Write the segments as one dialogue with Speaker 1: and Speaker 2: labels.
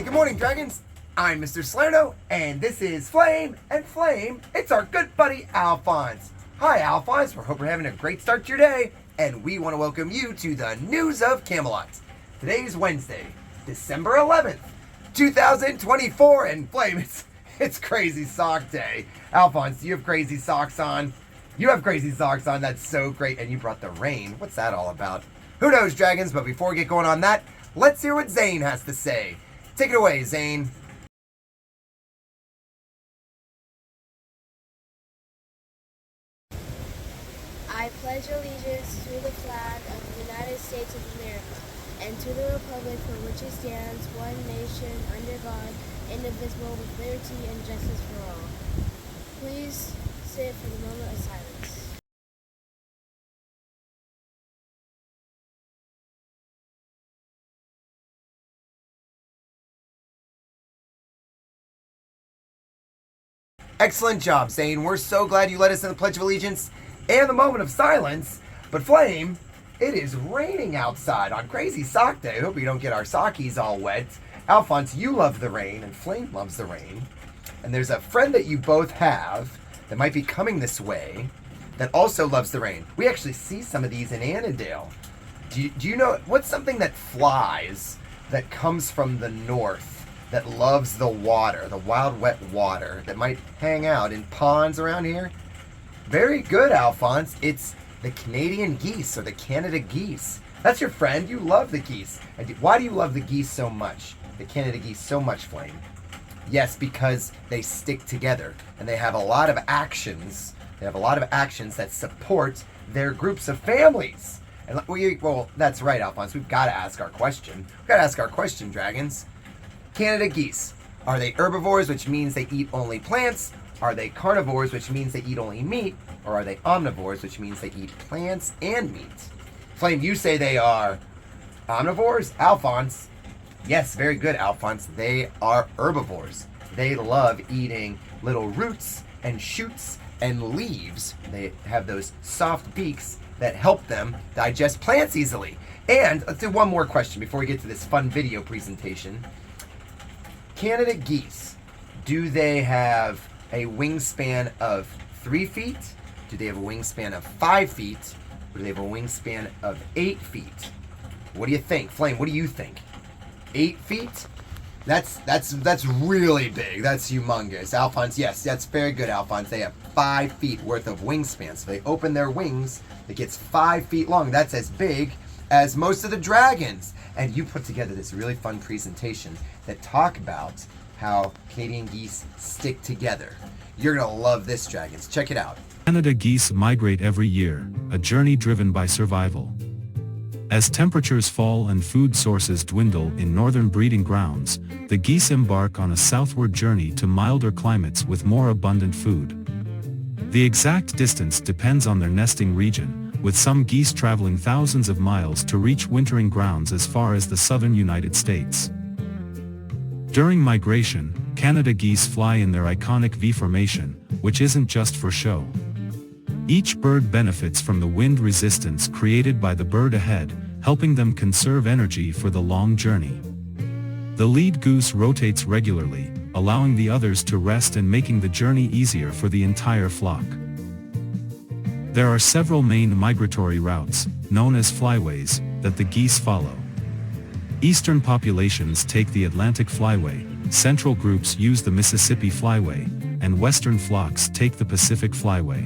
Speaker 1: Good morning, dragons. I'm Mr. Salerno, and this is Flame and Flame. It's our good buddy Alphonse. Hi, Alphonse. We hope you're having a great start to your day, and we want to welcome you to the News of Camelot. Today's Wednesday, December 11th, 2024, and Flame, it's Crazy Sock Day. Alphonse, do you have crazy socks on? You have crazy socks on. That's so great. And you brought the rain. What's that all about? Who knows, dragons? But before we get going on that, let's hear what Zane has to say. Take it away, Zane.
Speaker 2: I pledge allegiance to the flag of the United States of America and to the republic for which it stands, one nation, under God, indivisible, with liberty and justice for all. Please sit for the moment of silence.
Speaker 1: Excellent job, Zane. We're so glad you led us in the Pledge of Allegiance and the moment of silence. But Flame, it is raining outside on Crazy Sock Day. I hope we don't get our sockies all wet. Alphonse, you love the rain, and Flame loves the rain. And there's a friend that you both have that might be coming this way that also loves the rain. We actually see some of these in Annandale. Do you know what's something that flies that comes from the north that loves the water, the wild, wet water that might hang out in ponds around here? Very good, Alphonse. It's the Canadian geese, or the Canada geese. That's your friend. You love the geese. And why do you love the geese so much? The Canada geese so much, Flame? Yes, because they stick together and they have a lot of actions. They have a lot of actions that support their groups of families. And well, that's right, Alphonse. We've got to ask our question. We've got to ask our question, dragons. Canada geese, are they herbivores, which means they eat only plants? Are they carnivores, which means they eat only meat? Or are they omnivores, which means they eat plants and meat? Flame, you say they are omnivores? Alphonse, yes, very good, Alphonse. They are herbivores. They love eating little roots and shoots and leaves. They have those soft beaks that help them digest plants easily. And let's do one more question before we get to this fun video presentation. Canada geese, do they have a wingspan of 3 feet? Do they have a wingspan of 5 feet? Or do they have a wingspan of 8 feet? What do you think? Flame, what do you think? 8 feet? That's really big. That's humongous. Alphonse, yes, that's very good, Alphonse. They have 5 feet worth of wingspan. So they open their wings, it gets 5 feet long. That's as big as most of the dragons. And you put together this really fun presentation that talk about how Canadian geese stick together. You're gonna love this, dragons. Check it out.
Speaker 3: Canada geese migrate every year, a journey driven by survival. As temperatures fall and food sources dwindle in northern breeding grounds, the geese embark on a southward journey to milder climates with more abundant food. The exact distance depends on their nesting region, with some geese traveling thousands of miles to reach wintering grounds as far as the southern United States. During migration, Canada geese fly in their iconic V formation, which isn't just for show. Each bird benefits from the wind resistance created by the bird ahead, helping them conserve energy for the long journey. The lead goose rotates regularly, allowing the others to rest and making the journey easier for the entire flock. There are several main migratory routes, known as flyways, that the geese follow. Eastern populations take the Atlantic flyway, central groups use the Mississippi flyway, and western flocks take the Pacific flyway.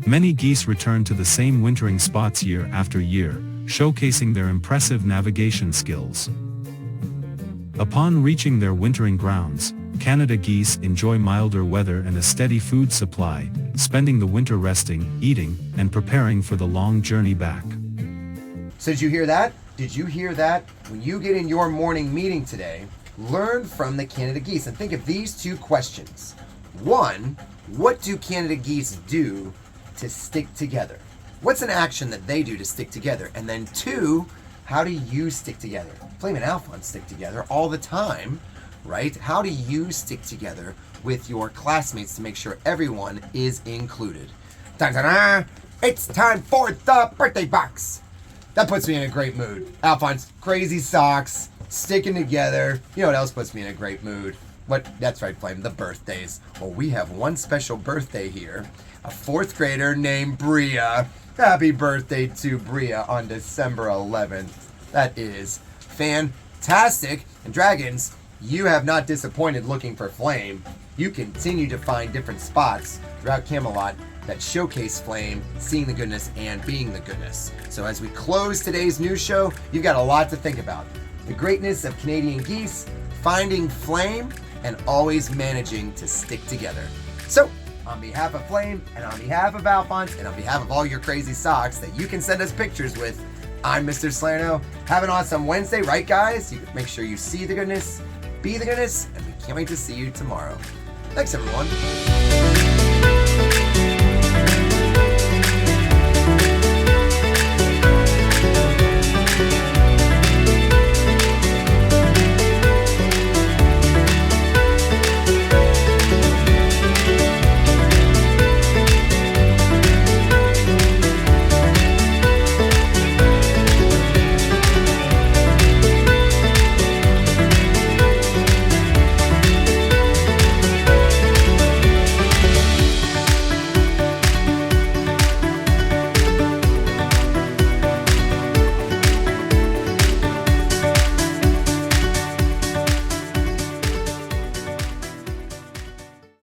Speaker 3: Many geese return to the same wintering spots year after year, showcasing their impressive navigation skills. Upon reaching their wintering grounds, Canada geese enjoy milder weather and a steady food supply, spending the winter resting, eating, and preparing for the long journey back.
Speaker 1: So did you hear that? Did you hear that? When you get in your morning meeting today, learn from the Canada geese and think of these two questions. One, what do Canada geese do to stick together? What's an action that they do to stick together? And then two, how do you stick together? Flame and Alphonse stick together all the time, right? How do you stick together with your classmates to make sure everyone is included? Dun-dun-dun! It's time for the birthday box. That puts me in a great mood. Alphonse, crazy socks. sticking together. You know what else puts me in a great mood? That's right, Flame, the birthdays. Well, we have one special birthday here. A 4th grader named Bria. Happy birthday to Bria on December 11th. That is fantastic. And Dragons, you have not disappointed looking for Flame. You continue to find different spots throughout Camelot that showcase Flame, seeing the goodness, and being the goodness. So as we close today's news show, you've got a lot to think about. The greatness of Canadian geese, finding Flame, and always managing to stick together. So, on behalf of Flame, and on behalf of Alphonse, and on behalf of all your crazy socks that you can send us pictures with, I'm Mr. Salerno. Have an awesome Wednesday, right guys? You can make sure you see the goodness, be the goodness, and we can't wait to see you tomorrow. Thanks, everyone.